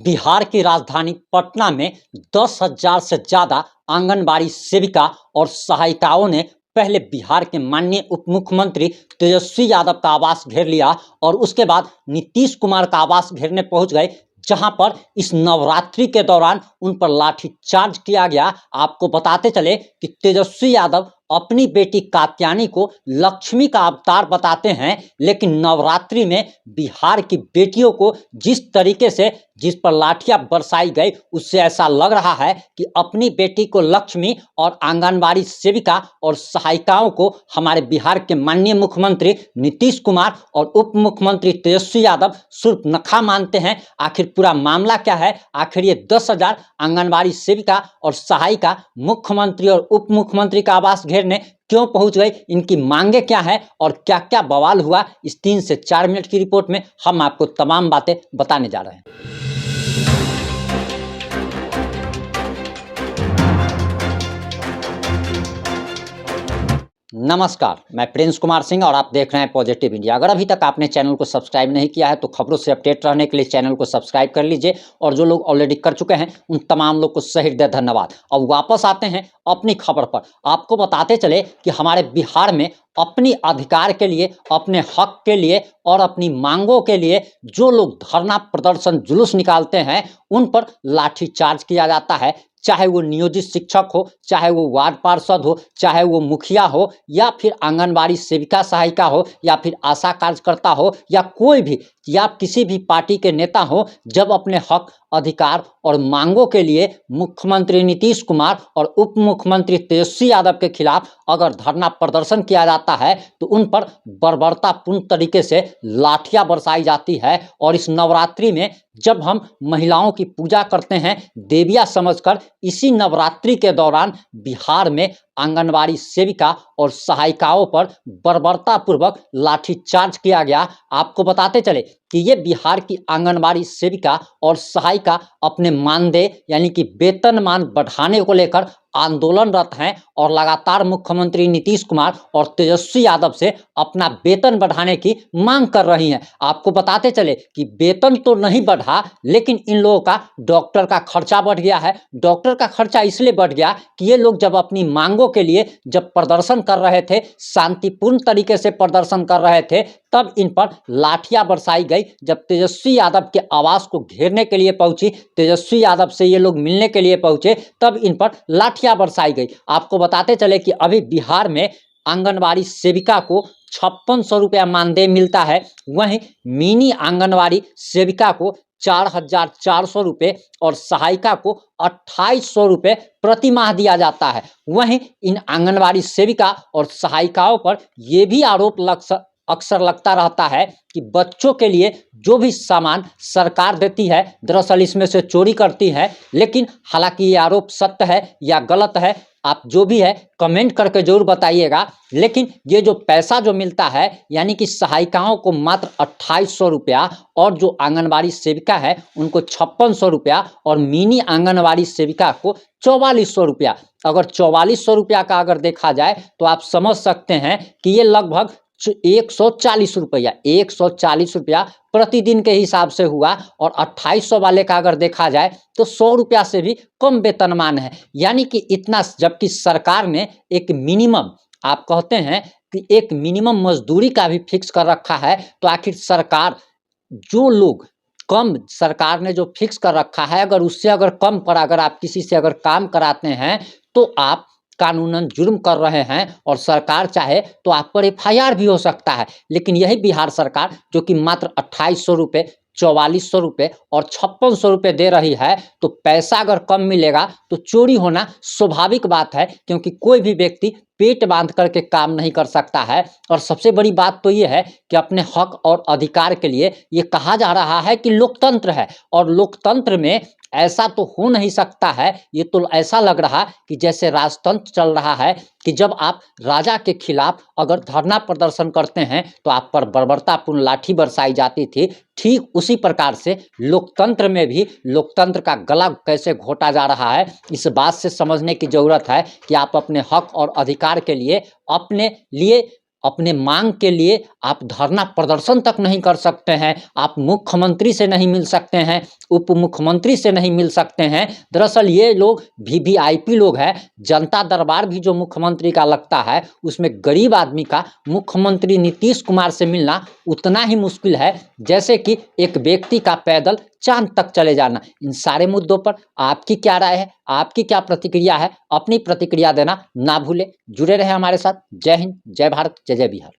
बिहार की राजधानी पटना में 10,000 से ज्यादा आंगनबाड़ी सेविका और सहायिकाओं ने पहले बिहार के माननीय उप मुख्यमंत्री तेजस्वी यादव का आवास घेर लिया और उसके बाद नीतीश कुमार का आवास घेरने पहुंच गए, जहां पर इस नवरात्रि के दौरान उन पर लाठीचार्ज किया गया। आपको बताते चले कि तेजस्वी यादव अपनी बेटी कात्यायनी को लक्ष्मी का अवतार बताते हैं, लेकिन नवरात्रि में बिहार की बेटियों को जिस तरीके से जिस पर लाठियां बरसाई गई, उससे ऐसा लग रहा है कि अपनी बेटी को लक्ष्मी और आंगनबाड़ी सेविका और सहायिकाओं को हमारे बिहार के माननीय मुख्यमंत्री नीतीश कुमार और उप मुख्यमंत्री तेजस्वी यादव सूर्पनखा मानते हैं। आखिर पूरा मामला क्या है? आखिर ये 10,000 आंगनबाड़ी सेविका और सहायिका मुख्यमंत्री और उप मुख्यमंत्री का आवास घेरने क्यों पहुंच गई? इनकी मांगे क्या है और क्या क्या बवाल हुआ? इस 3 से 4 मिनट की रिपोर्ट में हम आपको तमाम बातें बताने जा रहे हैं। नमस्कार, मैं प्रिंस कुमार सिंह और आप देख रहे हैं पॉजिटिव इंडिया। अगर अभी तक आपने चैनल को सब्सक्राइब नहीं किया है तो खबरों से अपडेट रहने के लिए चैनल को सब्सक्राइब कर लीजिए, और जो लोग ऑलरेडी कर चुके हैं उन तमाम लोग को सही हृदय धन्यवाद। अब वापस आते हैं अपनी खबर पर। आपको बताते चले कि हमारे बिहार में अपनी अधिकार के लिए, अपने हक के लिए और अपनी मांगों के लिए जो लोग धरना प्रदर्शन जुलूस निकालते हैं, उन पर लाठीचार्ज किया जाता है। चाहे वो नियोजित शिक्षक हो, चाहे वो वार्ड पार्षद हो, चाहे वो मुखिया हो, या फिर आंगनबाड़ी सेविका सहायिका हो, या फिर आशा कार्यकर्ता हो, या कोई भी, या किसी भी पार्टी के नेता हो, जब अपने हक, अधिकार और मांगों के लिए मुख्यमंत्री नीतीश कुमार और उप मुख्यमंत्री तेजस्वी यादव के खिलाफ अगर धरना प्रदर्शन किया जाता है तो उन पर बर्बरतापूर्ण तरीके से लाठियां बरसाई जाती है। और इस नवरात्रि में जब हम महिलाओं की पूजा करते हैं देविया समझकर, इसी नवरात्रि के दौरान बिहार में आंगनबाड़ी सेविका और सहायिकाओं पर बर्बरतापूर्वक लाठीचार्ज किया गया। आपको बताते चले कि ये बिहार की आंगनबाड़ी सेविका और सहायिका अपने मानदेय यानी कि वेतनमान बढ़ाने को लेकर आंदोलनरत हैं और लगातार मुख्यमंत्री नीतीश कुमार और तेजस्वी यादव से अपना वेतन बढ़ाने की मांग कर रही हैं। आपको बताते चले कि वेतन तो नहीं बढ़ा, लेकिन इन लोगों का डॉक्टर का खर्चा बढ़ गया है। डॉक्टर का खर्चा इसलिए बढ़ गया कि ये लोग जब अपनी मांगों के लिए जब प्रदर्शन कर रहे थे, शांतिपूर्ण तरीके से प्रदर्शन कर रहे थे, तब इन पर लाठियां बरसाई गई। जब तेजस्वी यादव के आवास को घेरने के लिए पहुंची, तेजस्वी यादव से ये लोग मिलने के लिए पहुंचे, तब इन पर लाठियां बरसाई गई। आपको बताते चले कि अभी बिहार में आंगनबाड़ी सेविका को 5600 रुपया मानदेय मिलता है, वहीं मिनी आंगनबाड़ी सेविका को 4,400 रुपये और सहायिका को 2,800 रुपये प्रति माह दिया जाता है। वहीं इन आंगनबाड़ी सेविका और सहायिकाओं पर यह भी आरोप अक्सर लगता रहता है कि बच्चों के लिए जो भी सामान सरकार देती है, दरअसल इसमें से चोरी करती है। लेकिन हालांकि ये आरोप सत्य है या गलत है, आप जो भी है कमेंट करके जरूर बताइएगा। लेकिन ये जो पैसा जो मिलता है, यानी कि सहायिकाओं को मात्र 2,800 रुपया और जो आंगनबाड़ी सेविका है उनको 5600 रुपया और मिनी आंगनबाड़ी सेविका को 4400 रुपया। अगर 4400 रुपया का अगर देखा जाए तो आप समझ सकते हैं कि ये लगभग 140 रुपया 140 रुपया प्रतिदिन के हिसाब से हुआ। और 2,800 वाले का अगर देखा जाए तो 100 रुपया से भी कम वेतनमान है। यानी कि इतना, जबकि सरकार ने एक मिनिमम, आप कहते हैं कि एक मिनिमम मजदूरी का भी फिक्स कर रखा है, तो आखिर सरकार जो लोग कम, सरकार ने जो फिक्स कर रखा है, अगर उससे अगर कम पर अगर आप किसी से अगर काम कराते हैं तो आप कानूनन जुर्म कर रहे हैं, और सरकार चाहे तो आप पर FIR भी हो सकता है। लेकिन यही बिहार सरकार जो कि मात्र 2,800 रुपये, 4,400 रुपये और 5,600 रुपये दे रही है, तो पैसा अगर कम मिलेगा तो चोरी होना स्वाभाविक बात है, क्योंकि कोई भी व्यक्ति पेट बांध करके काम नहीं कर सकता है। और सबसे बड़ी बात तो ये है कि अपने हक और अधिकार के लिए ये कहा जा रहा है कि लोकतंत्र है, और लोकतंत्र में ऐसा तो हो नहीं सकता है। ये तो ऐसा लग रहा कि जैसे राजतंत्र चल रहा है, कि जब आप राजा के खिलाफ अगर धरना प्रदर्शन करते हैं तो आप पर बर्बरतापूर्ण लाठी बरसाई जाती थी। ठीक उसी प्रकार से लोकतंत्र में भी लोकतंत्र का गला कैसे घोटा जा रहा है, इस बात से समझने की जरूरत है कि आप अपने हक और अधिकार के लिए, अपने लिए अपने मांग के लिए आप धरना प्रदर्शन तक नहीं कर सकते हैं, आप मुख्यमंत्री से नहीं मिल सकते हैं, उप मुख्यमंत्री से नहीं मिल सकते हैं। दरअसल ये लोग वीवीआईपी लोग हैं। जनता दरबार भी जो मुख्यमंत्री का लगता है, उसमें गरीब आदमी का मुख्यमंत्री नीतीश कुमार से मिलना उतना ही मुश्किल है जैसे कि एक व्यक्ति का पैदल चांद तक चले जाना। इन सारे मुद्दों पर आपकी क्या राय है, आपकी क्या प्रतिक्रिया है? अपनी प्रतिक्रिया देना ना भूलें। जुड़े रहें हमारे साथ। जय हिंद, जय भारत, जय जय बिहार।